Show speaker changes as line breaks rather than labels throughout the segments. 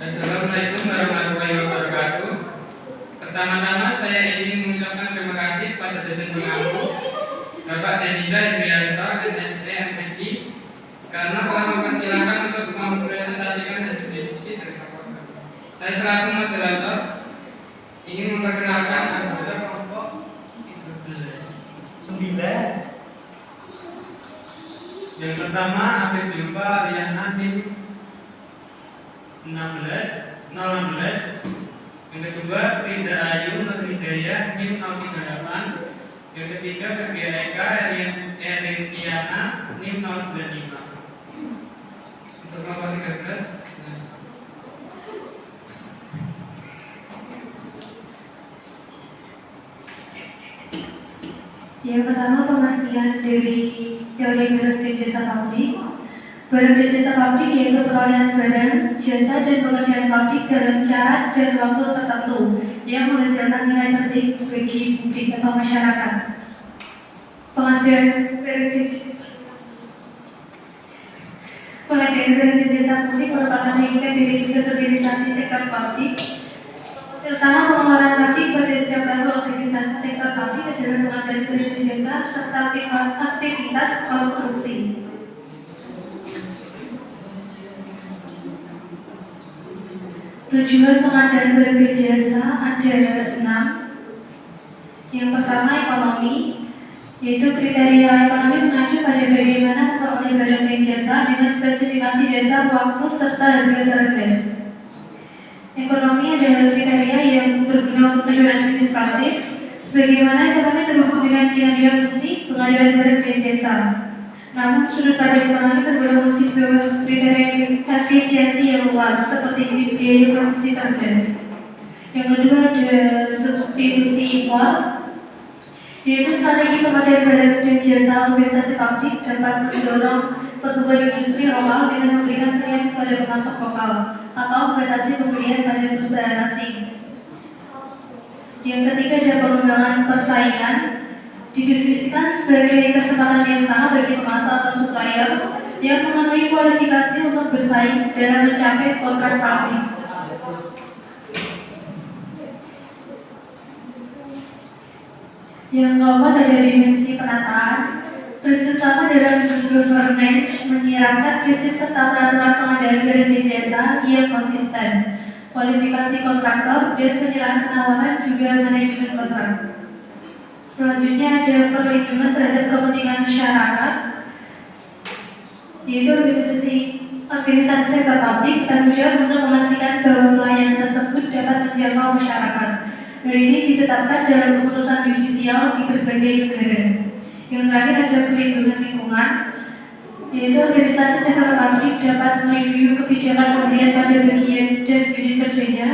Assalamualaikum warahmatullahi wabarakatuh. Pertama-tama saya ingin mengucapkan terima kasih kepada dosen pengampu Bapak Deniza Indrianto, MSc MSI, karena telah mempersilahkan untuk mempresentasikan hasil diskusi dari Kapolda. Saya selaku moderator ingin memperkenalkan anggota kelompok 9. Yang pertama Afif Jumpa Ariana NIM 16. Yang kedua Frida Ayu Hidayah NIM 038. Yang ketiga Febriya Eka Erintiana NIM 095. Untuk kelompok 13
yang pertama, pengertian dari teori barang dan jasa publik. Barang dan jasa publik yaitu perolehan barang, jasa, dan pengerjaan publik dalam cara dan waktu tertentu yang menghasilkan nilai tertib bagi publik atau masyarakat. Pengertian barang dan jasa publik merupakan ringkas dari organisasi sektor publik, terutama pengeluaran publik pada setiap level organisasi sektor publik adalah pengadaan barang dan jasa serta aktivitas konstruksi. Tujuan pengadaan barang dan jasa ada 6. Yang pertama, ekonomi, yaitu kriteria ekonomi mengacu pada bagaimana memperoleh barang dan jasa dengan spesifikasi dasar, waktu, serta harga terendah. Ekonomi adalah kriteria yang berguna untuk tujuan administratif, sebagaimana ekonomi terhubung dengan kinerja fungsi pengadaan barang dan jasa. Namun, sudut pandang ekonomi tergolong masih di bawah kriteria efisiensi yang luas, seperti biaya produksi terendah. Yang kedua ada substitusi impor, yaitu strategi pengadaan barang dan jasa organisasi publik dapat mendorong pertumbuhan industri lokal dengan memberikan pilihan kepada pemasok lokal atau membatasi pembelian pada perusahaan asing. Yang ketiga ada pengembangan persaingan, didefinisikan sebagai kesempatan yang sama bagi pemasok atau supplier yang memenuhi kualifikasi untuk bersaing dalam mencapai kontrak publik. Yang keempat ada dimensi penataan. Prinsip utama dalam governance menyiratkan prinsip serta peraturan pengadaan barang dan jasa yang konsisten, kualifikasi kontraktor, dan penyerahan penawaran juga manajemen kontrak. Selanjutnya ada perlindungan terhadap kepentingan masyarakat, yaitu organisasi sektor publik tanggung jawab untuk memastikan bahwa pelayanan tersebut dapat menjangkau masyarakat. Hal ini ditetapkan dalam keputusan yudisial di berbagai negara. Yang terakhir ada perlindungan lingkungan, yaitu organisasi sektor publik dapat mereview kebijakan pemberian pada bagian dan unit kerjanya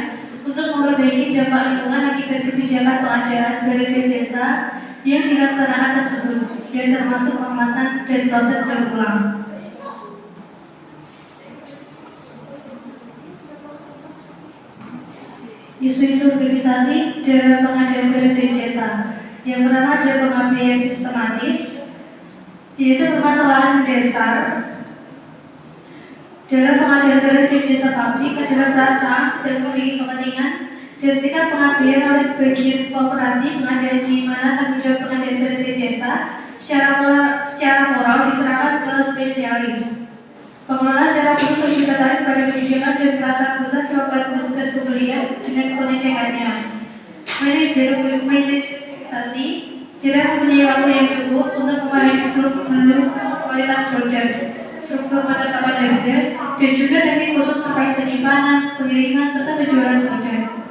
untuk memperbaiki dampak lingkungan akibat kebijakan pengadaan barang dan jasa yang dilaksanakan tersebut, dan termasuk pengemasan dan proses daur ulang. Isu-isu organisasi dalam pengadaan barang dan jasa. Yang pertama ada pengabaian sistematis, yaitu permasalahan dasar dalam pengadaan barang dan jasa publik adalah perasaan tidak memiliki kepentingan dan sikap pengabaian oleh bagian operasi pengadaan di mana tanggung jawab pengadaan barang dan jasa secara moral diserahkan ke spesialis. Pengelola secara khusus lebih tertarik pada kebijakan dan perasaan pusat melakukan proses pembelian dengan pengecekannya. Manajerisasi tidak mempunyai waktu yang cukup untuk memahami seluruh menu kualitas produk, struktur penetapan harga, dan juga teknik khusus terkait penyimpanan, pengiriman, serta penjualan produk.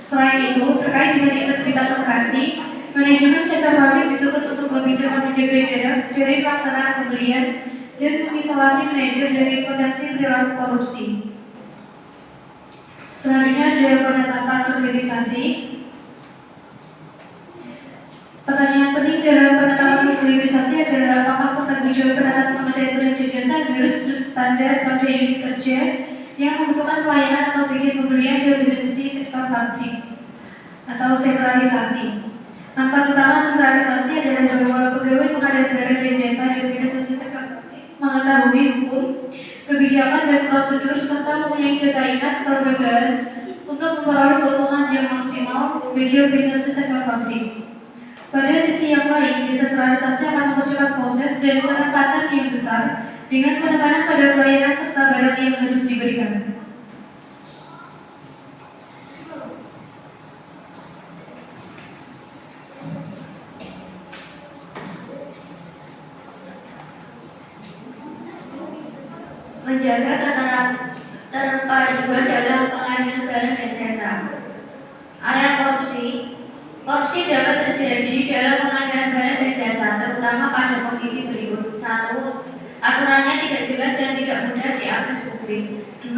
Selain itu, terkait dengan integritas operasi, manajemen sektor publik dituntut untuk menjaga jarak dari pelaksanaan pembelian dan mengisolasi manajer dari potensi perilaku korupsi. Selanjutnya ada penetapan organisasi. Pertanyaan penting dalam penetapan organisasi adalah apakah penanggung jawab atas pengadaan barang dan jasa harus berstandar pada unit kerja yang membutuhkan pelayanan atau bagian pembelian dalam dimensi sektor publik atau sentralisasi. Manfaat utama sentralisasi adalah bahwa pegawai pengadaan barang dan jasa di organisasi sektor publik mengetahui hukum, kebijakan dan prosedur serta mempunyai kekaitan kelembagaan untuk memperoleh keuntungan yang maksimal bagi organisasi sektor publik. Pada sisi yang lain, desentralisasi akan mempercepat proses dan penempatan yang besar dengan penekanan pada pelayanan serta barang yang harus diberikan. Menjaga keterpaduan dalam pengadaan barang dan jasa. Area korupsi dapat terjadi dalam pengadaan barang dan jasa, terutama pada kondisi berikut. 1. Aturannya tidak jelas dan tidak mudah diakses publik. 2.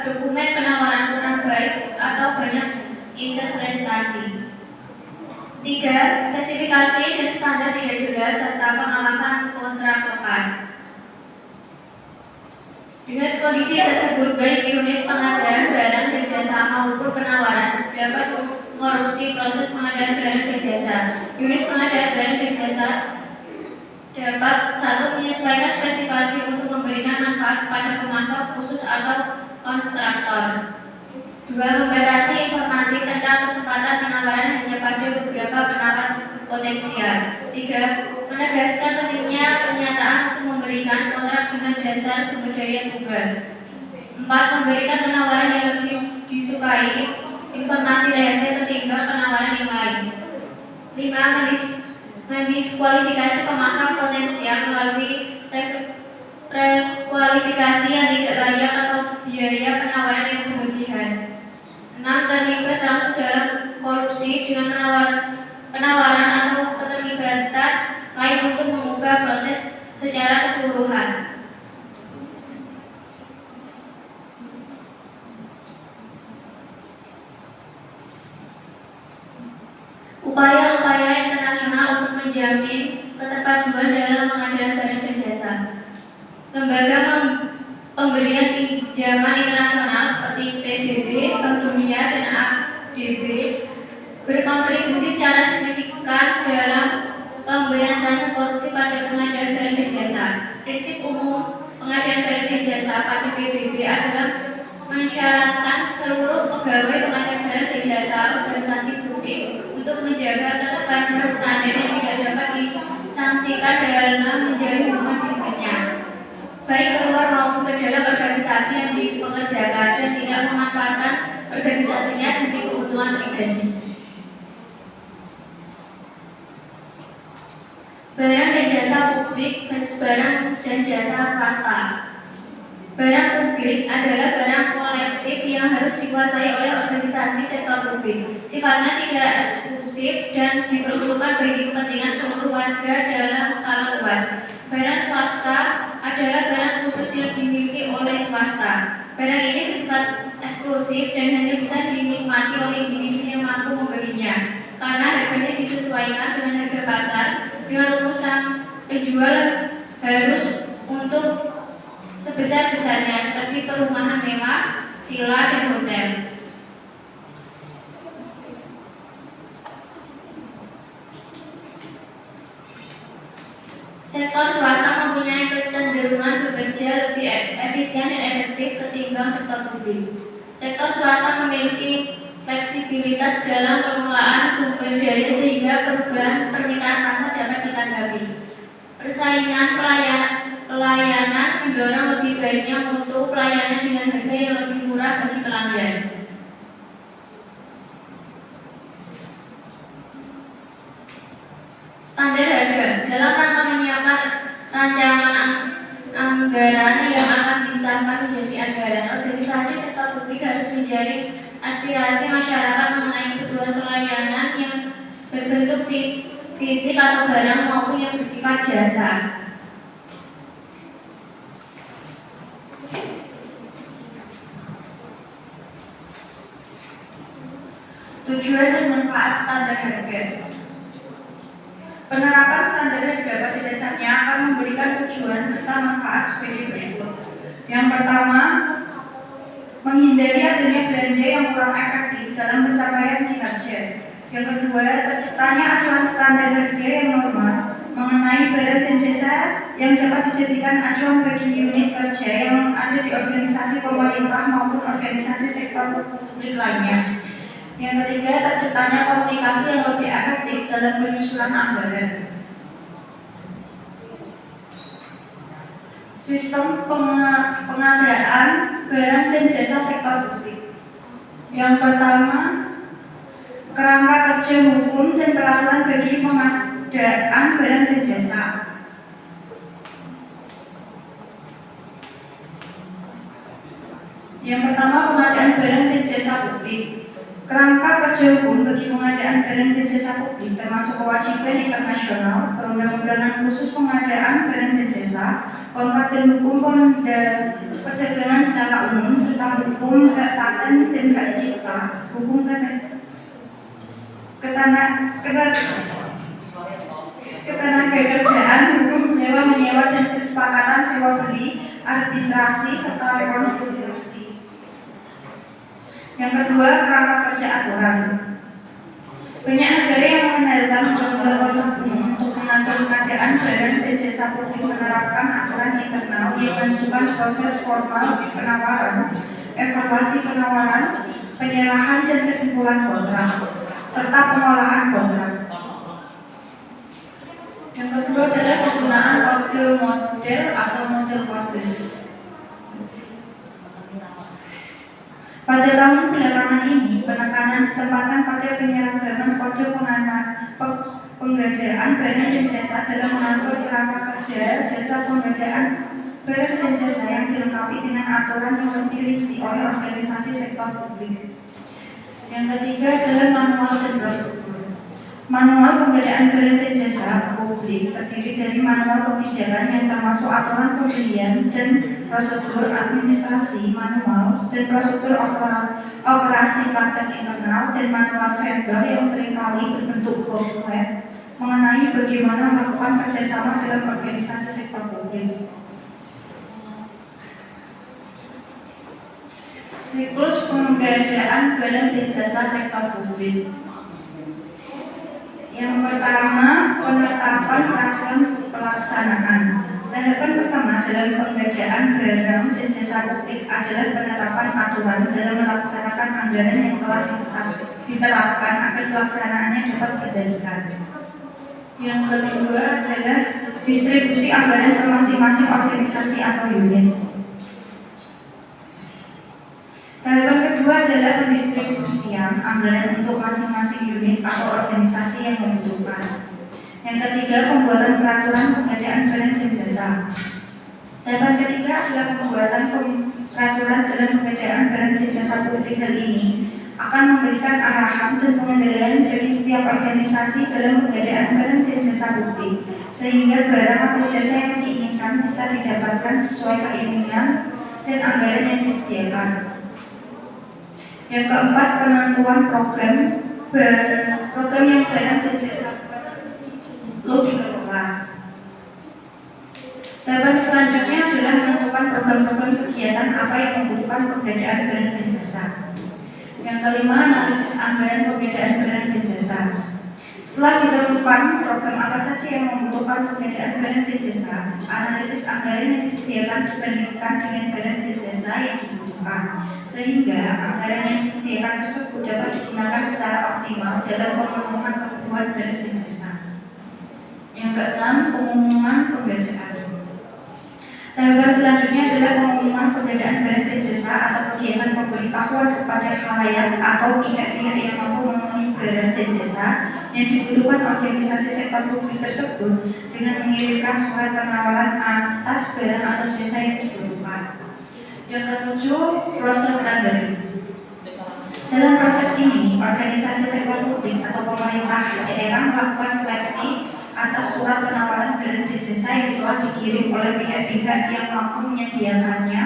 Dokumen penawaran kurang baik atau banyak interpretasi. 3. Spesifikasi dan standar tidak jelas serta pengawasan kontrak lepas. Dengan kondisi tersebut, baik unit pengadaan barang dan jasa maupun penawaran dapat mengoreksi proses pengadaan barang dan jasa. Unit pengadaan barang dan jasa dapat 1. Menyesuaikan spesifikasi untuk memberikan manfaat pada pemasok khusus atau konstruktor. 2. Membatasi informasi tentang kesempatan penawaran hanya pada beberapa penawar potensial. 3. Menegaskan pentingnya pernyataan untuk memberikan kontrak dengan dasar sumber daya tunggal. 4. Memberikan penawaran yang lebih disukai, informasi rahasia ketimbang penawaran yang lain. 5. Mendiskualifikasi pemasok potensial melalui prekualifikasi yang tidak layak atau biaya penawaran yang berlebihan. 6. Terlibat langsung dalam korupsi dengan penawaran atau keterlibatan lain untuk mengubah proses secara keseluruhan. Upaya-upaya internasional untuk menjamin keterpaduan dalam pengadaan barang dan jasa. Lembaga pemberian pinjaman internasional seperti PBB, Bank Dunia, dan ADB berkontribusi secara signifikan dalam pemberantasan korupsi pada pengadaan barang dan jasa. Prinsip umum pengadaan barang dan jasa pada PBB adalah mensyaratkan seluruh pegawai pengadaan barang dan jasa organisasi publik untuk menjaga keterpaduan standar yang tidak dapat disangsikan dalam menjalin hubungan bisnisnya, baik keluar maupun ke dalam organisasi yang dipekerjakan, dan tidak memanfaatkan organisasinya demi keuntungan pribadi. Barang dan jasa publik versus barang dan jasa swasta. Barang publik adalah barang kolektif yang harus dikuasai oleh organisasi sektor publik. Sifatnya tidak eksklusif dan diperuntukkan bagi kepentingan seluruh warga dalam skala luas. Barang swasta adalah barang khusus yang dimiliki oleh swasta. Barang ini bersifat eksklusif dan hanya bisa dinikmati oleh individu yang mampu membelinya, karena harganya disesuaikan dengan harga pasar. Dengan rumusan penjual harus untuk sebesar-besarnya seperti perumahan mewah, villa, dan hotel. Sektor swasta mempunyai kecenderungan bekerja lebih efisien dan efektif ketimbang sektor publik. Sektor swasta memiliki fleksibilitas dalam pengelolaan sumber daya sehingga perubahan permintaan pasar dapat ditanggapi. Persaingan pelayanan mendorong lebih baiknya mutu pelayanan dengan harga yang lebih murah bagi pelanggan. Standar harga dalam rangka menyiapkan rancangan anggaran yang akan disahkan menjadi anggaran. Organisasi sektor publik harus menjadi aspirasi masyarakat mengenai kebutuhan pelayanan yang berbentuk fisik atau barang maupun yang bersifat jasa. Tujuan dan manfaat standar harga. Penerapan standar harga pada dasarnya akan memberikan tujuan serta manfaat sebagai berikut. Yang pertama, menghindari adanya belanja yang kurang efektif dalam pencapaian kinerja. Yang kedua, terciptanya acuan standar harga yang normal mengenai barang dan jasa yang dapat dijadikan acuan bagi unit kerja yang ada di organisasi pemerintah maupun organisasi sektor publik lainnya. Yang ketiga, terciptanya komunikasi yang lebih efektif dalam penyusunan anggaran. Sistem pengadaan barang dan jasa sektor publik. Yang pertama, kerangka kerja hukum dan peraturan bagi pengadaan barang dan jasa. Yang pertama, pengadaan barang dan jasa publik. Kerangka kerja hukum bagi pengadaan barang dan jasa publik termasuk kewajiban internasional, perundang-undangan khusus pengadaan barang dan jasa, kontrak dan hukum perdagangan secara umum, serta hukum hak paten dan hak cipta, hukum ketenagakerjaan, hukum sewa menyewa dan kesepakatan sewa beli, arbitrasi serta rekonsiliasi. Yang kedua, kerangka kerja aturan. Banyak negara yang mengandalkan undang-undang untuk mengatur pengadaan barang dan jasa publik menerapkan aturan internal yang menentukan proses formal penawaran, evaluasi penawaran, penyerahan dan kesimpulan kontrak, serta pengolahan kontrak. Yang kedua adalah penggunaan kode model atau model kodes. Pada tahun belakangan ini, penekanan ditempatkan pada penyeragaman kode penggadaan barang dan jasa dalam mengatur kerangka kerja jasa penggadaan barang dan jasa yang dilengkapi dengan aturan yang lebih rinci oleh organisasi sektor publik. Yang ketiga adalah manual dan prosedur. Manual penggadaan barang dan jasa publik terdiri dari manual kebijakan yang termasuk aturan pembelian dan prosedur administrasi manual dan prosedur operasi praktek internal dan manual vendor yang seringkali berbentuk booklet mengenai bagaimana melakukan kerjasama dalam organisasi sektor publik. Siklus penggadaan barang dan jasa sektor publik. Yang pertama, penetapan peraturan pelaksanaan. Tahapan pertama dalam penggadaan barang dan jasa publik adalah penetapan aturan dalam melaksanakan anggaran yang telah diterapkan agar pelaksanaannya dapat dikendalikan. Yang kedua adalah distribusi anggaran ke masing-masing organisasi atau unit. Tahapan kedua adalah pendistribusian anggaran untuk masing-masing unit atau organisasi yang membutuhkan. Yang ketiga, pembuatan peraturan pengadaan barang dan jasa. Tahapan ketiga adalah pembuatan peraturan dalam pengadaan barang dan jasa publik. Hal ini akan memberikan arahan dan pengendalian bagi setiap organisasi dalam pengadaan barang dan jasa publik, sehingga barang atau jasa yang diinginkan bisa didapatkan sesuai keinginan dan anggaran yang disediakan. Yang keempat, penentuan program yang barang dan jasa perlu dikelola. Tahapan selanjutnya adalah menentukan program-program kegiatan apa yang membutuhkan pengadaan barang dan jasa. Yang kelima, analisis anggaran pengadaan barang dan jasa. Setelah ditentukan program apa saja yang membutuhkan pengadaan barang dan jasa, analisis anggaran yang disediakan dibandingkan dengan barang dan jasa yang dibutuhkan, sehingga anggaran yang disediakan tersebut dapat digunakan secara optimal dalam pemenuhan kebutuhan barang dan jasa. Yang keenam, pengumuman pengadaan. Tahapan selanjutnya adalah pengumuman pengadaan barang dan jasa atau kegiatan pemberitahuan kepada khalayak atau pihak-pihak yang mampu memenuhi barang dan jasa yang dibutuhkan organisasi sektor publik tersebut dengan mengirimkan surat penawaran atas barang atau jasa yang dibutuhkan. Yang ketujuh, proses tendering. Dalam proses ini, organisasi sektor publik atau pemerintah daerah melakukan seleksi atas surat penawaran barang dan jasa yang telah dikirim oleh pihak-pihak yang mampu menyediakannya.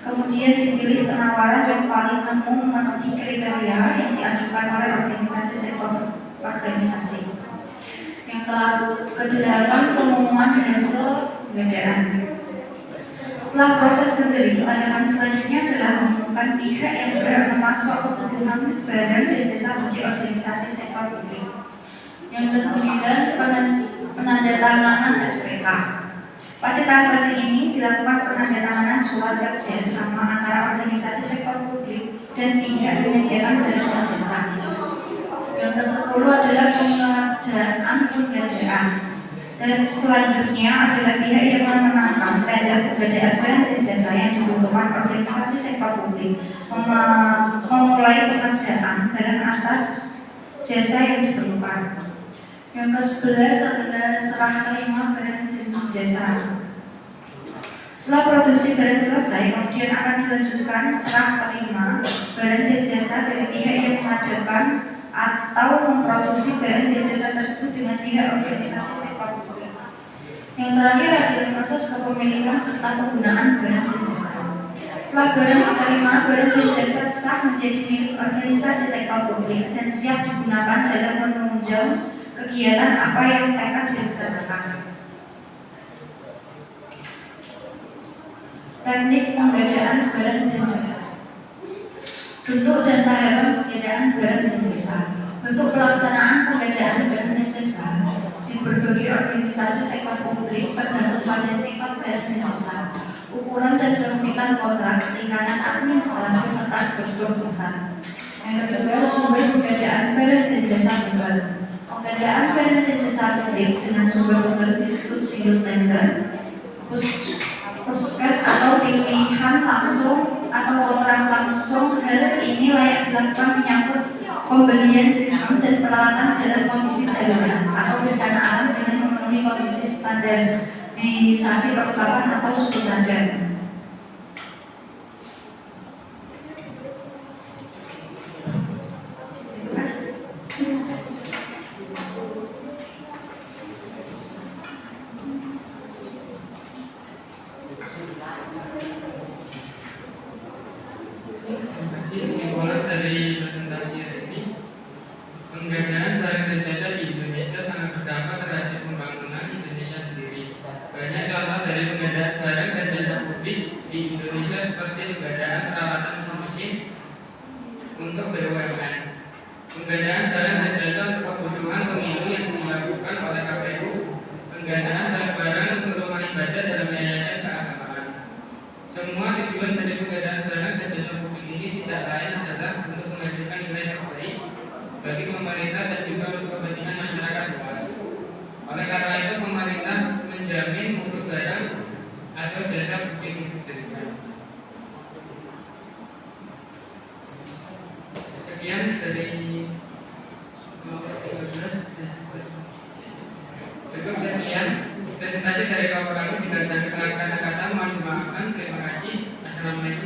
Kemudian dipilih penawaran yang paling memenuhi kriteria yang diajukan oleh organisasi sektor organisasi. Yang kedelapan, pengumuman hasil pengadaan. Setelah proses tendering, tahapan selanjutnya adalah mengumumkan pihak yang berhak memasok kebutuhan barang dan jasa bagi organisasi sektor publik. Yang kesembilan,
penandatanganan SPK. Pada tahapan ini dilakukan penandatanganan surat kerjasama antara organisasi sektor publik dan pihak penyediaan barang dan jasa. Yang ke-10 adalah pengerjaan penggadaan. Dan selanjutnya adalah pihak yang memenangkan tender penggadaan barang dan jasa yang dibutuhkan organisasi sektor publik memulai pengerjaan barang atas jasa yang diperlukan. Yang ke-11 adalah serah terima barang dan jasa. Setelah produksi barang selesai, kemudian akan dilanjutkan serah terima barang dan jasa dari pihak yang mengadakan atau memproduksi barang dan jasa tersebut dengan pihak organisasi sektor publik. Yang terakhir adalah proses kepemilikan serta penggunaan barang dan jasa. Setelah barang diterima, barang dan jasa sah menjadi milik organisasi sektor publik dan siap digunakan dalam menunjang kegiatan apa yang akan direncanakan. Teknik penggadaan barang dan jasa. Bentuk dan tahapan penggadaan barang dan jasa. Bentuk pelaksanaan penggadaan barang dan jasa di berbagai organisasi sektor publik tergantung pada sifat barang dan jasa, ukuran dan kerumitan kontrak, tingkatan administrasi serta struktur besar. Yang kedua, sumber penggadaan barang dan jasa tunggal. Pengadaan barang dan jasa publik dengan sumber tunggal disebut single tender, puskes atau pilihan langsung atau kontrak langsung. Hal ini layak dilakukan menyangkut pembelian sistem dan peralatan dalam kondisi darurat atau bencana alam dengan memenuhi kondisi standarisasi perlengkapan atau suku cadang.
Kesimpulan dari presentasi hari ini, penggadaan barang dan jasa di Indonesia sangat berdampak terhadap pembangunan Indonesia sendiri. Banyak contoh dari pengadaan barang dan jasa publik di Indonesia seperti pengadaan peralatan mesin untuk BUMN, pengadaan barang dan jasa untuk kebutuhan pemilu yang dilakukan oleh KPU, pengadaan barang untuk rumah ibadah dalam yayasan keagamaan. Semua tujuan dari pengadaan barang dan jasa publik ini tidak lain adalah untuk menghasilkan nilai terbaik bagi pemerintah dan juga untuk kepentingan masyarakat luas. Oleh karena itu, pemerintah menjamin mutu barang atau jasa publik itu diberikan. Sekian dari cukup sekian presentasi dari kami. Jika ada kesalahan kata-kata mohon dimaafkan. Terima kasih. Assalamualaikum.